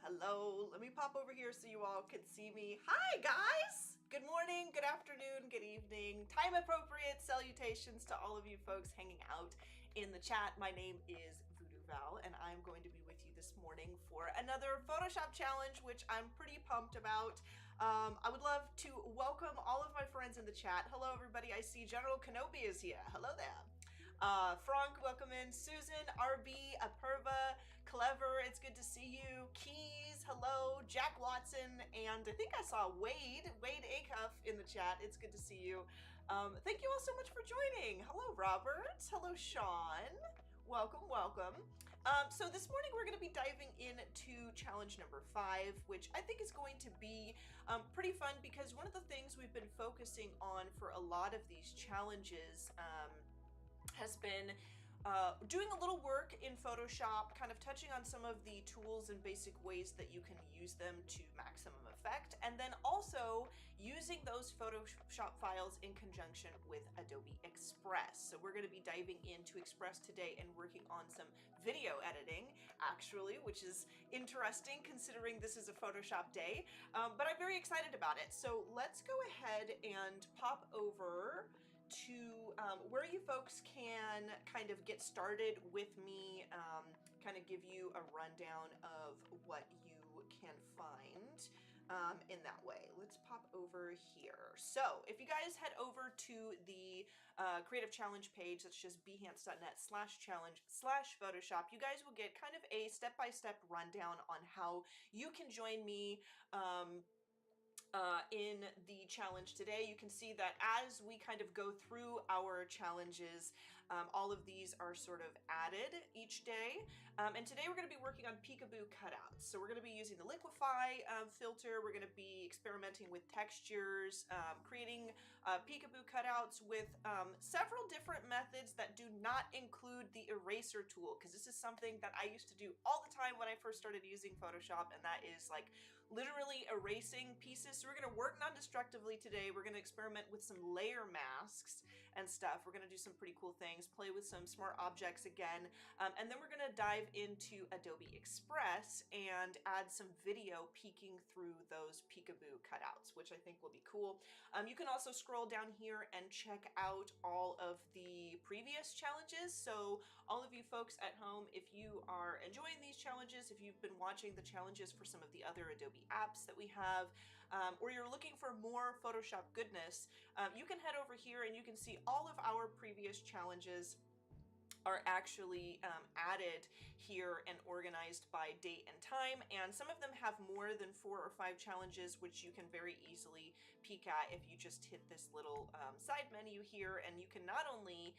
Hello, let me pop over here so you all can see me. Hi guys! Good morning, good afternoon, good evening, time appropriate salutations to all of you folks hanging out in the chat. My name is VooDoo Val and I'm going to be with you this morning for another Photoshop challenge, which I'm pretty pumped about. I would love to welcome all of my friends in the chat. Hello everybody, I see General Kenobi is here. Hello there. Frank, welcome in. Susan, RB, Apurva, Clever, it's good to see you. Keys, hello. Jack Watson, and I think I saw Wade Acuff in the chat. It's good to see you. Thank you all so much for joining. Hello, Robert. Hello, Sean. Welcome, welcome. So this morning we're going to be diving into challenge number 5, which I think is going to be pretty fun because one of the things we've been focusing on for a lot of these challenges has been doing a little work in Photoshop, kind of touching on some of the tools and basic ways that you can use them to maximum effect, and then also using those Photoshop files in conjunction with Adobe Express. So we're going to be diving into Express today and working on some video editing, actually, which is interesting considering this is a Photoshop day, but I'm very excited about it. So let's go ahead and pop over to where you folks can kind of get started with me, kind of give you a rundown of what you can find in that way. Let's pop over here. So if you guys head over to the Creative Challenge page, that's just behance.net/challenge/Photoshop, you guys will get kind of a step-by-step rundown on how you can join me in the challenge today. You can see that as we kind of go through our challenges, all of these are sort of added each day. And today we're going to be working on Peekaboo cutouts. So we're going to be using the Liquify filter. We're going to be experimenting with textures, creating Peekaboo cutouts with several different methods that do not include the eraser tool, because this is something that I used to do all the time when I first started using Photoshop, and that is like literally erasing pieces. So we're going to work non-destructively today. We're going to experiment with some layer masks and stuff. We're going to do some pretty cool things, play with some smart objects again, and then we're going to dive into Adobe Express and add some video peeking through those Peekaboo cutouts, which I think will be cool. You can also scroll down here and check out all of the previous challenges. So all of you folks at home, if you are enjoying these challenges, if you've been watching the challenges for some of the other Adobe apps that we have, or you're looking for more Photoshop goodness, you can head over here and you can see all of our previous challenges are actually added here and organized by date and time, and some of them have more than 4 or 5 challenges, which you can very easily peek at if you just hit this little side menu here, and you can not only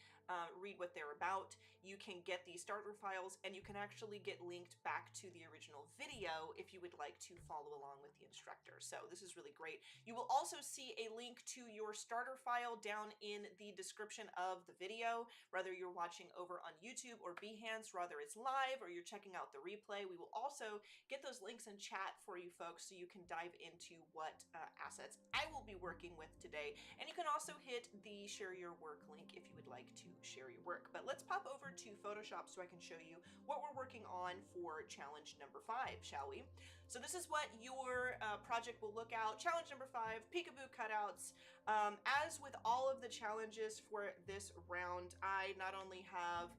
read what they're about, you can get the starter files, and you can actually get linked back to the original video if you would like to follow along with the instructor. So this is really great. You will also see a link to your starter file down in the description of the video, whether you're watching over on YouTube or Behance, whether it's live or you're checking out the replay. We will also get those links in chat for you folks so you can dive into what assets I will be working with today. And you can also hit the share your work link if you would like to share your work. But let's pop over to Photoshop so I can show you what we're working on for challenge number 5, shall we? So this is what your project will look out. Challenge number 5, Peekaboo cutouts. As with all of the challenges for this round, I not only have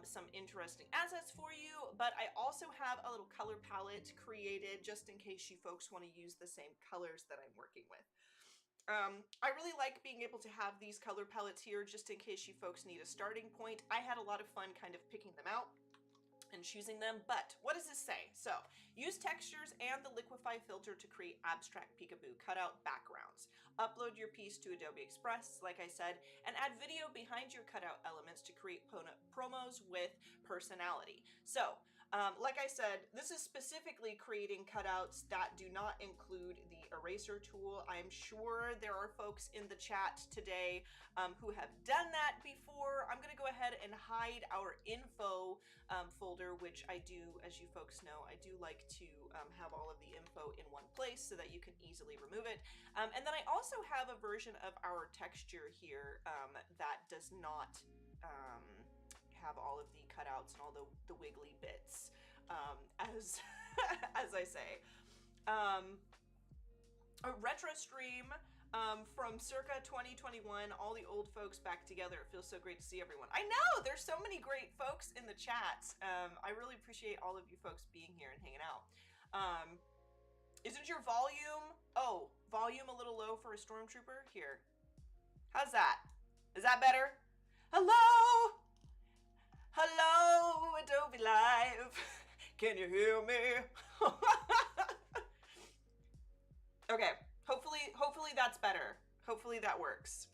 some interesting assets for you, but I also have a little color palette created just in case you folks want to use the same colors that I'm working with. I really like being able to have these color palettes here just in case you folks need a starting point. I had a lot of fun kind of picking them out and choosing them, but what does this say? So use textures and the Liquify filter to create abstract Peekaboo cutout backgrounds. Upload your piece to Adobe Express, like I said, and add video behind your cutout elements to create promos with personality. So like I said, this is specifically creating cutouts that do not include the eraser tool. I'm sure there are folks in the chat today who have done that before. I'm going to go ahead and hide our info folder, which I do, as you folks know, I do like to have all of the info in one place so that you can easily remove it. And then I also have a version of our texture here that does not have all of the cutouts and all the wiggly bits as as I say. A retro stream from circa 2021, all the old folks back together. It feels so great to see everyone. I know, there's so many great folks in the chats. I really appreciate all of you folks being here and hanging out. Isn't your volume a little low for a stormtrooper? Here. How's that? Is that better? Hello? Hello, Adobe Live. Can you hear me? Okay, hopefully that's better. Hopefully that works.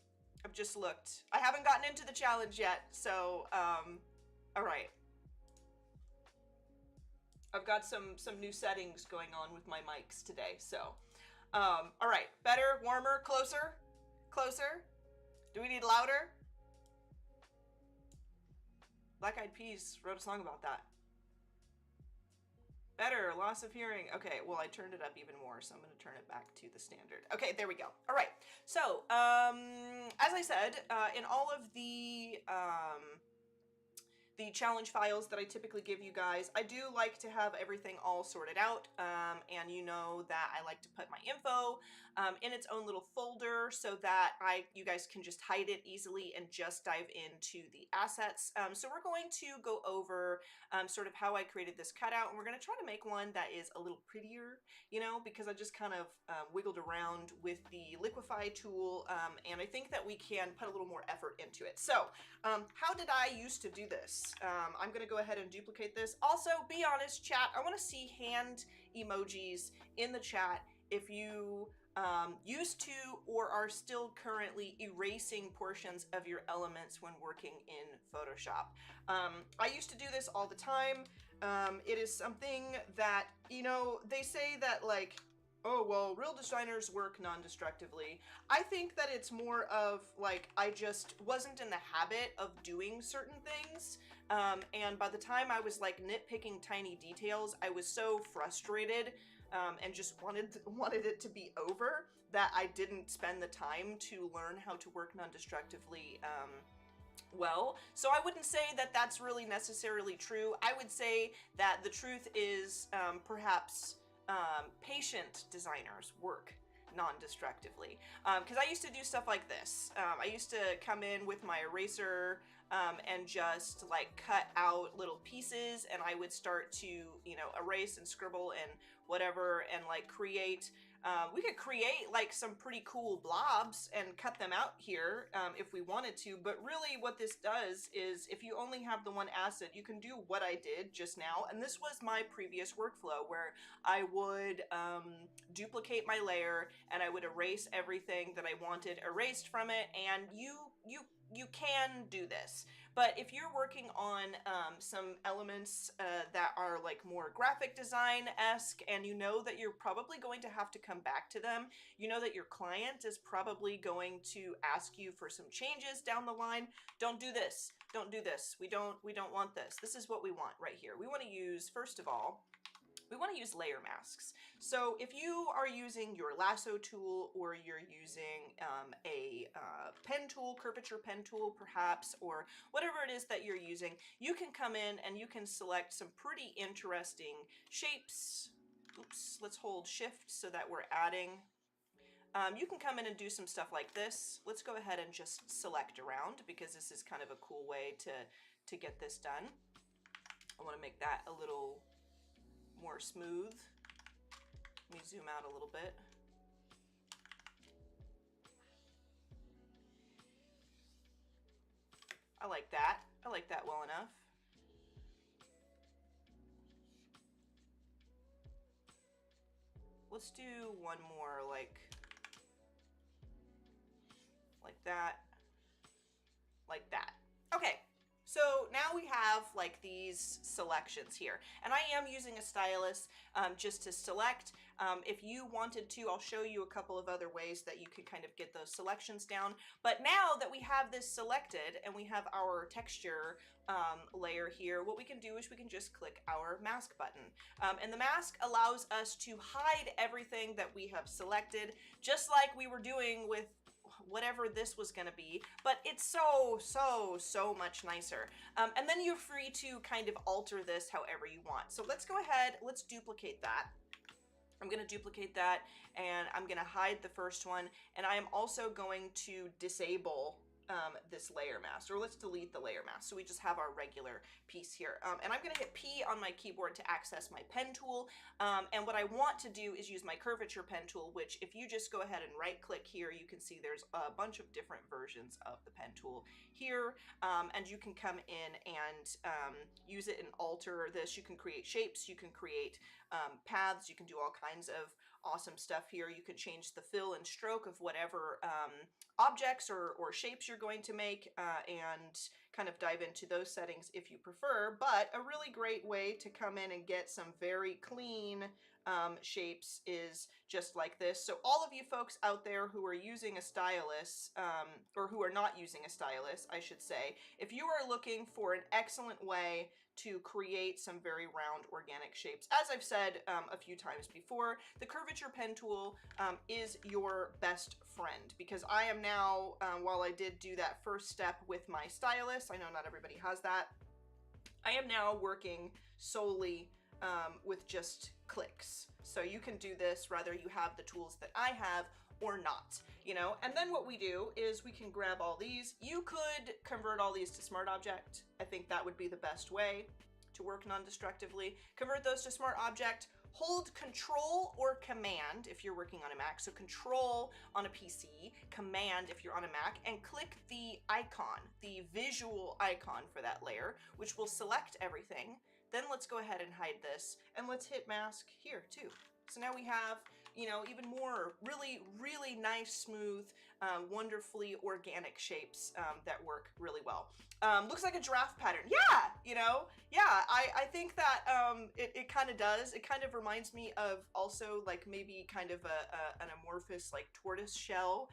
I've just looked. I haven't gotten into the challenge yet, so all right. I've got some new settings going on with my mics today, so all right. Better, warmer, closer, closer. Do we need louder? Black Eyed Peas wrote a song about that. Better, loss of hearing. Okay, well, I turned it up even more, so I'm going to turn it back to the standard. Okay, there we go. All right. So, as I said, in all of the challenge files that I typically give you guys, I do like to have everything all sorted out, and you know that I like to put my info in its own little folder so that you guys can just hide it easily and just dive into the assets. So we're going to go over sort of how I created this cutout, and we're going to try to make one that is a little prettier, you know, because I just kind of wiggled around with the Liquify tool, and I think that we can put a little more effort into it. So how did I used to do this? I'm going to go ahead and duplicate this. Also, be honest, chat, I want to see hand emojis in the chat if you used to or are still currently erasing portions of your elements when working in Photoshop. I used to do this all the time. It is something that, you know, they say that like, oh, well, real designers work non-destructively. I think that it's more of like, I just wasn't in the habit of doing certain things. And by the time I was like nitpicking tiny details, I was so frustrated and just wanted it to be over that I didn't spend the time to learn how to work non-destructively well. So I wouldn't say that that's really necessarily true. I would say that the truth is perhaps patient designers work non-destructively, because I used to do stuff like this. I used to come in with my eraser and just like cut out little pieces, and I would start to, you know, erase and scribble and whatever, and like create we could create like some pretty cool blobs and cut them out here if we wanted to, but really what this does is if you only have the one asset, you can do what I did just now. And this was my previous workflow where I would duplicate my layer and I would erase everything that I wanted erased from it, and you can do this. But if you're working on some elements that are like more graphic design-esque, and you know that you're probably going to have to come back to them, you know that your client is probably going to ask you for some changes down the line, don't do this. Don't do this. We don't want this. This is what we want right here. We want to use, first of all, we want to use layer masks. So if you are using your lasso tool, or you're using a pen tool, curvature pen tool perhaps, or whatever it is that you're using, you can come in and you can select some pretty interesting shapes. Oops, let's hold shift so that we're adding. You can come in and do some stuff like this. Let's go ahead and just select around, because this is kind of a cool way to get this done. I want to make that a little more smooth. Let me zoom out a little bit. I like that. I like that well enough. Let's do one more like that. Like that. Okay. So now we have like these selections here, and I am using a stylus just to select. If you wanted to, I'll show you a couple of other ways that you could kind of get those selections down. But now that we have this selected and we have our texture layer here, what we can do is we can just click our mask button. And the mask allows us to hide everything that we have selected, just like we were doing with whatever this was gonna be, but it's so much nicer. And then you're free to kind of alter this however you want. So let's go ahead, let's duplicate that. I'm going to duplicate that, and I'm going to hide the first one, and I am also going to disable this layer mask, or let's delete the layer mask, so we just have our regular piece here. And I'm going to hit P on my keyboard to access my pen tool, and what I want to do is use my curvature pen tool, which if you just go ahead and right click here, you can see there's a bunch of different versions of the pen tool here, and you can come in and use it and alter this. You can create shapes, you can create paths, you can do all kinds of awesome stuff here. You can change the fill and stroke of whatever objects or shapes you're going to make, and kind of dive into those settings if you prefer. But a really great way to come in and get some very clean shapes is just like this. So all of you folks out there who are using a stylus, or who are not using a stylus, I should say, if you are looking for an excellent way to create some very round organic shapes, as I've said a few times before, the curvature pen tool is your best friend, because I am now, while I did do that first step with my stylus, I know not everybody has that, I am now working solely with just clicks. So you can do this whether you have the tools that I have or not, you know. And then what we do is we can grab all these. You could convert all these to Smart Object. I think that would be the best way to work non-destructively. Convert those to Smart Object. Hold Control or Command if you're working on a Mac. So Control on a PC, Command if you're on a Mac, and click the icon, the visual icon for that layer, which will select everything. Then let's go ahead and hide this, and let's hit mask here too. So now we have, you know, even more really nice, smooth, wonderfully organic shapes that work really well. Looks like a giraffe pattern. Yeah, you know, yeah, I think that it kind of does. It kind of reminds me of also like maybe kind of an amorphous like tortoise shell.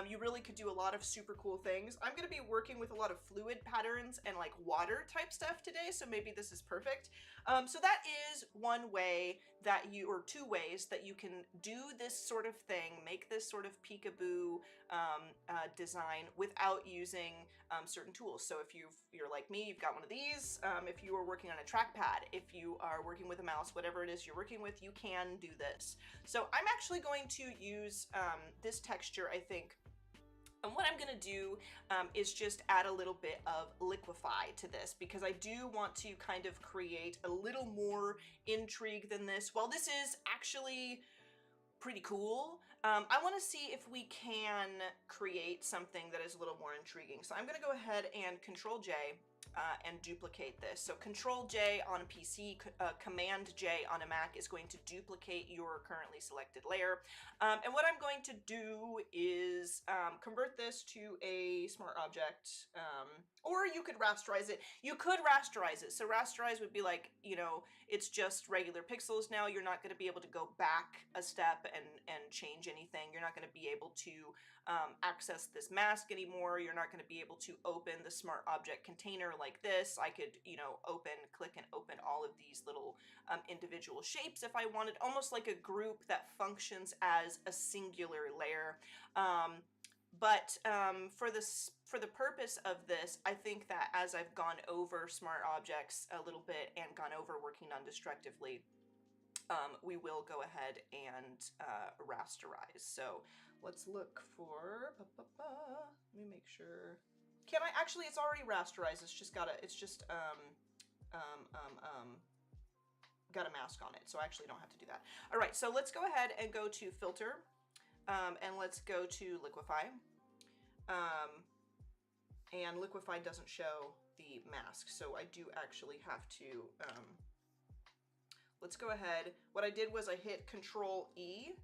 You really could do a lot of super cool things. I'm going to be working with a lot of fluid patterns and like water type stuff today, so maybe this is perfect. So that is one way that you, or two ways that you can do this sort of thing, make this sort of peekaboo design without using certain tools. So if you're like me, you've got one of these. If you are working on a trackpad, if you are working with a mouse, whatever it is you're working with, you can do this. So I'm actually going to use this texture, I think. And what I'm gonna do is just add a little bit of Liquify to this, because I do want to kind of create a little more intrigue than this. While this is actually pretty cool, I wanna see if we can create something that is a little more intriguing. So I'm gonna go ahead and Control J and duplicate this. So Control J on a PC, Command J on a Mac is going to duplicate your currently selected layer. And what I'm going to do is convert this to a Smart Object, or you could rasterize it. You could rasterize it. So rasterize would be like, you know, it's just regular pixels now. You're not going to be able to go back a step and change anything. You're not going to be able to access this mask anymore. You're not going to be able to open the Smart Object container like this. I could, you know, click and open all of these little individual shapes if I wanted, almost like a group that functions as a singular layer. But for the purpose of this, I think that as I've gone over Smart Objects a little bit and gone over working non-destructively, we will go ahead and rasterize. So let's look for, let me make sure. Can I actually, it's already rasterized. It's just got a mask on it. So I actually don't have to do that. All right, so let's go ahead and go to Filter, and let's go to Liquify. And Liquify doesn't show the mask, so I do actually have to, let's go ahead. What I did was I hit Control E.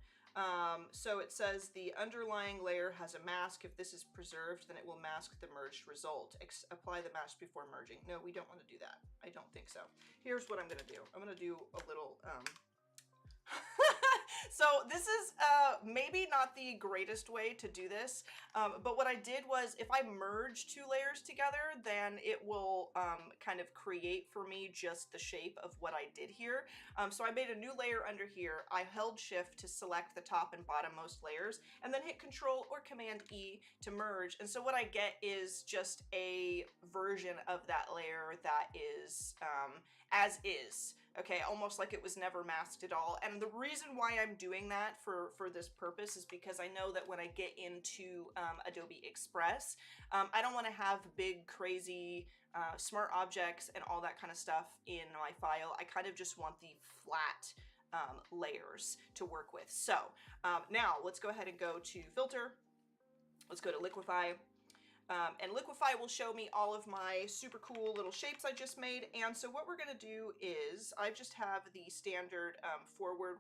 So it says the underlying layer has a mask. If this is preserved, then it will mask the merged result. Apply the mask before merging. No, we don't want to do that. I don't think so. Here's what I'm going to do. I'm going to do a little, So this is maybe not the greatest way to do this, but what I did was if I merge two layers together, then it will kind of create for me just the shape of what I did here. So I made a new layer under here. I held shift to select the top and bottommost layers, and then hit Control or Command E to merge. And so what I get is just a version of that layer that is as is. Okay, almost like it was never masked at all. And the reason why I'm doing that for this purpose is because I know that when I get into Adobe Express, I don't want to have big, crazy, smart objects and all that kind of stuff in my file. I kind of just want the flat layers to work with. So now let's go ahead and go to Filter. Let's go to Liquify. And Liquify will show me all of my super cool little shapes I just made. And so what we're going to do is I just have the standard forward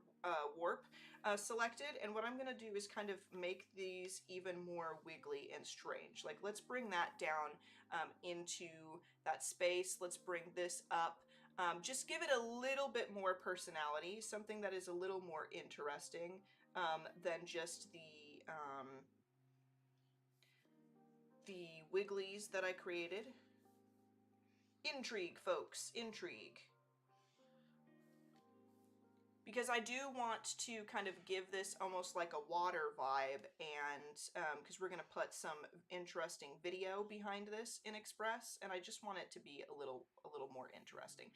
warp selected. And what I'm going to do is kind of make these even more wiggly and strange. Like, let's bring that down into that space. Let's bring this up. Just give it a little bit more personality, something that is a little more interesting than just the wigglies that I created. Intrigue, folks, intrigue. Because I do want to kind of give this almost like a water vibe, and because we're going to put some interesting video behind this in Express, and I just want it to be a little more interesting.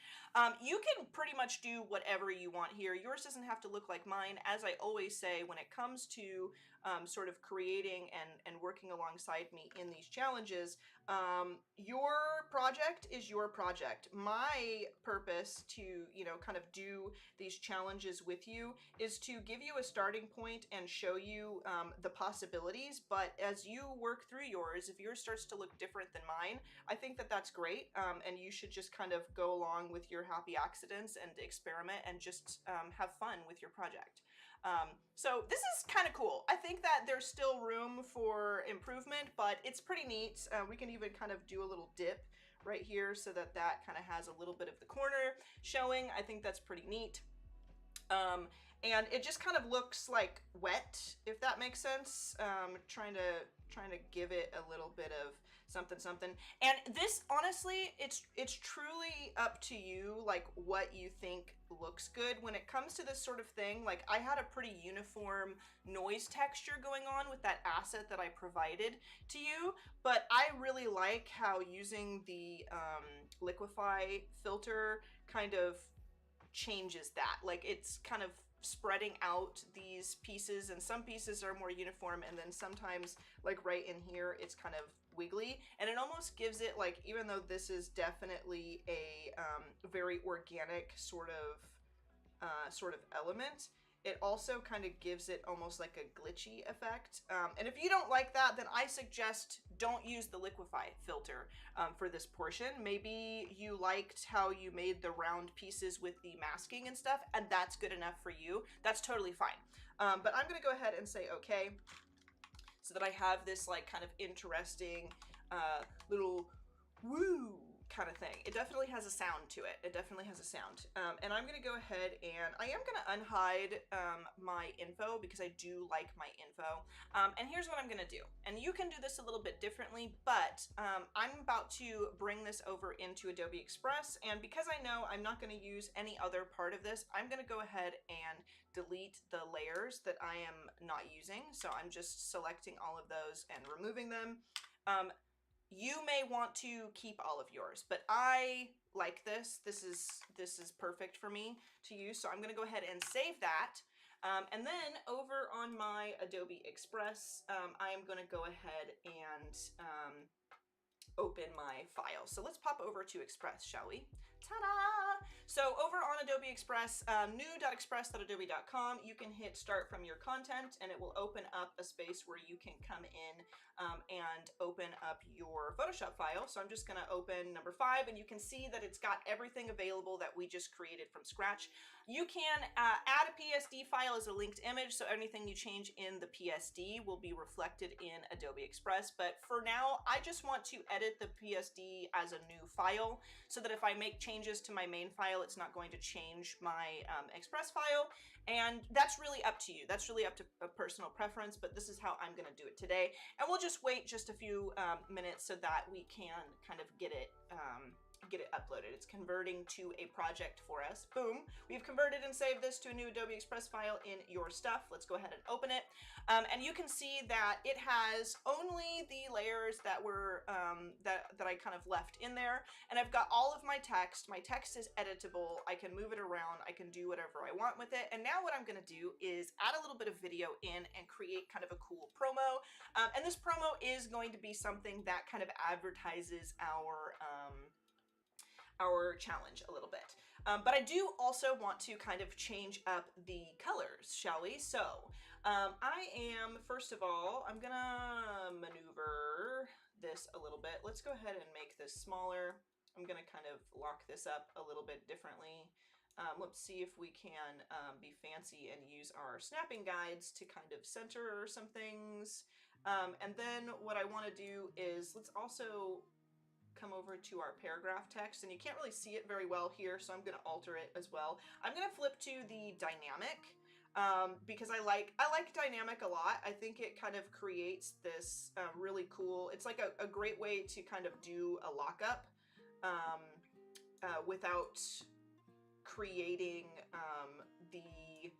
You can pretty much do whatever you want here. Yours doesn't have to look like mine. As I always say, when it comes to sort of creating and working alongside me in these challenges, your project is your project. My purpose to, you know, kind of do these challenges with you is to give you a starting point and show you the possibilities. But as you work through yours, if yours starts to look different than mine, I think that that's great. And you should just kind of go along with your happy accidents and experiment and just have fun with your project. So this is kind of cool. I think that there's still room for improvement, but it's pretty neat. We can even kind of do a little dip right here so that that kind of has a little bit of the corner showing. I think that's pretty neat. And it just kind of looks like wet, if that makes sense. Trying to give it a little bit of something. And this, honestly, it's truly up to you, like what you think looks good. When it comes to this sort of thing, like I had a pretty uniform noise texture going on with that asset that I provided to you, but I really like how using the Liquify filter kind of changes that. Like, it's kind of spreading out these pieces, and some pieces are more uniform, and then sometimes, like right in here, it's kind of wiggly, and it almost gives it, like, even though this is definitely a very organic sort of element, it also kind of gives it almost like a glitchy effect. And if you don't like that, then I suggest don't use the Liquify filter for this portion. Maybe you liked how you made the round pieces with the masking and stuff, and that's good enough for you. That's totally fine. But I'm going to go ahead and say okay, so that I have this like kind of interesting little woo kind of thing. It definitely has a sound to it. It definitely has a sound. And I'm going to go ahead and I am going to unhide my info because I do like my info. And here's what I'm going to do. And you can do this a little bit differently, but I'm about to bring this over into Adobe Express. And because I know I'm not going to use any other part of this, I'm going to go ahead and delete the layers that I am not using. So I'm just selecting all of those and removing them. You may want to keep all of yours, but I like this. This is perfect for me to use. So I'm going to go ahead and save that. And then over on my Adobe Express, I am going to go ahead and open my file. So let's pop over to Express, shall we? Ta-da! So over on Adobe Express, new.express.adobe.com, you can hit start from your content, and it will open up a space where you can come in and open up your Photoshop file. So I'm just going to open number 5, and you can see that it's got everything available that we just created from scratch. You can add a PSD file as a linked image, so anything you change in the PSD will be reflected in Adobe Express. But for now, I just want to edit the PSD as a new file so that if I make changes changes to my main file. It's not going to change my Express file, and that's really up to you. That's really up to a personal preference, but this is how I'm going to do it today. And we'll just wait just a few minutes so that we can kind of get it uploaded. It's converting to a project for us. Boom. We've converted and saved this to a new Adobe Express file in your stuff. Let's go ahead and open it. And you can see that it has only the layers that were that I kind of left in there. And I've got all of my text. My text is editable. I can move it around. I can do whatever I want with it. And now what I'm going to do is add a little bit of video in and create kind of a cool promo. And this promo is going to be something that kind of advertises our challenge a little bit. But I do also want to kind of change up the colors, shall we? So I am, first of all, I'm gonna maneuver this a little bit. Let's go ahead and make this smaller. I'm gonna kind of lock this up a little bit differently. Let's see if we can be fancy and use our snapping guides to kind of center some things. And then what I want to do is let's also come over to our paragraph text, and you can't really see it very well here, so I'm going to alter it as well. I'm going to flip to the dynamic because I like dynamic a lot. I think it kind of creates this really cool, it's like a great way to kind of do a lockup without creating the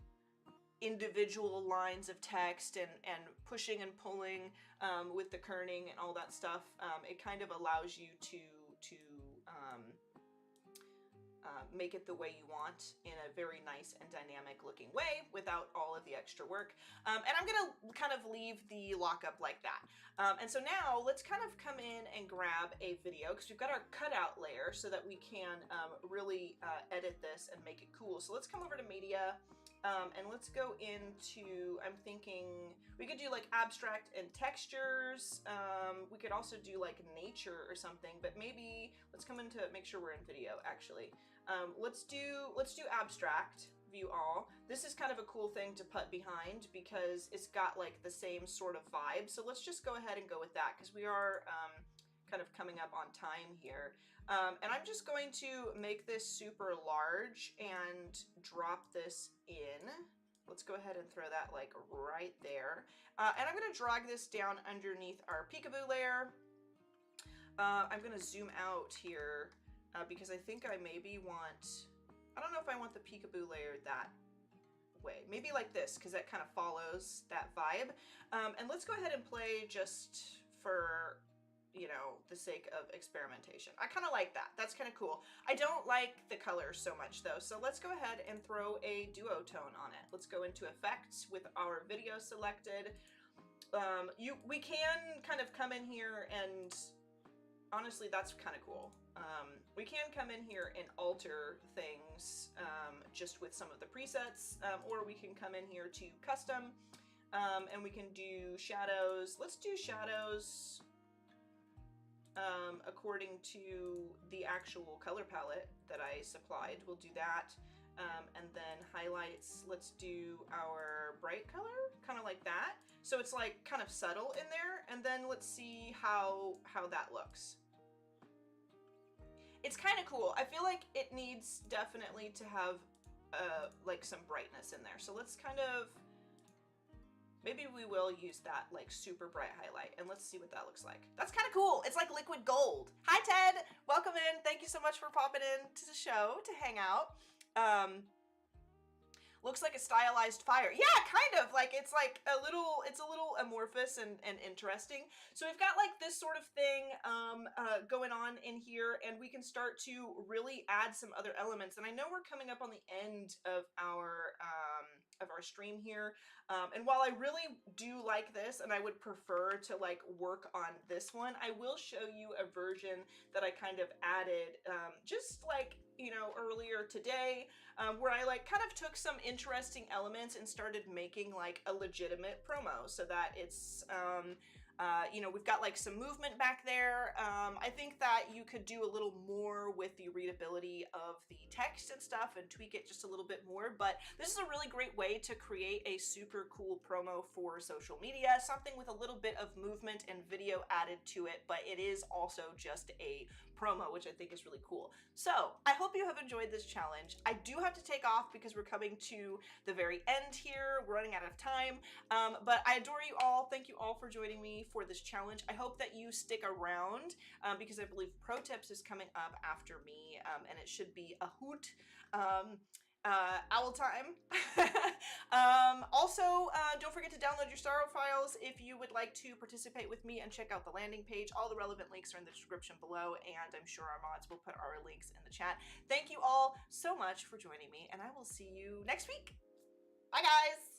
individual lines of text and pushing and pulling with the kerning and all that stuff. It kind of allows you to make it the way you want in a very nice and dynamic looking way without all of the extra work. And I'm gonna kind of leave the lockup like that. And so now let's kind of come in and grab a video, because we've got our cutout layer so that we can really edit this and make it cool. So let's come over to media. And let's go into, I'm thinking we could do like abstract and textures. We could also do like nature or something, but maybe let's come into, make sure we're in video actually. Let's do abstract, view all. This is kind of a cool thing to put behind because it's got like the same sort of vibe. So let's just go ahead and go with that, because we are kind of coming up on time here. And I'm just going to make this super large and drop this in. Let's go ahead and throw that like right there. And I'm going to drag this down underneath our Peekaboo layer. I'm going to zoom out here because I think I maybe want, I don't know if I want the Peekaboo layer that way. Maybe like this, because that kind of follows that vibe. And let's go ahead and play just for, you know, the sake of experimentation. I kind of like that. That's kind of cool. I don't like the colors so much though. So let's go ahead and throw a duotone on it. Let's go into effects with our video selected. We can kind of come in here and honestly, that's kind of cool. We can come in here and alter things just with some of the presets, or we can come in here to custom and we can do shadows. Let's do shadows according to the actual color palette that I supplied. We'll do that. And then highlights, let's do our bright color, kind of like that. So it's like kind of subtle in there. And then let's see how that looks. It's kind of cool. I feel like it needs definitely to have like some brightness in there. So let's kind of, maybe we will use that like super bright highlight, and let's see what that looks like. That's kind of cool. It's like liquid gold. Hi Ted, welcome in. Thank you so much for popping in to the show to hang out. Looks like a stylized fire. Yeah, kind of like it's a little amorphous and interesting. So we've got like this sort of thing going on in here, and we can start to really add some other elements. And I know we're coming up on the end of our stream here. And while I really do like this, and I would prefer to like work on this one, I will show you a version that I kind of added just like, you know, earlier today, where I like kind of took some interesting elements and started making like a legitimate promo so that it's, you know, we've got like some movement back there. I think that you could do a little more with the readability of the text and stuff and tweak it just a little bit more, but this is a really great way to create a super cool promo for social media, something with a little bit of movement and video added to it, but it is also just a promo, which I think is really cool. So I hope you have enjoyed this challenge. I do have to take off because we're coming to the very end here. We're running out of time, but I adore you all. Thank you all for joining me for this challenge. I hope that you stick around because I believe Pro Tips is coming up after me, and it should be a hoot. Owl time. Also, don't forget to download your Starro files if you would like to participate with me and check out the landing page. All the relevant links are in the description below, and I'm sure our mods will put our links in the chat. Thank you all so much for joining me, and I will see you next week. Bye, guys!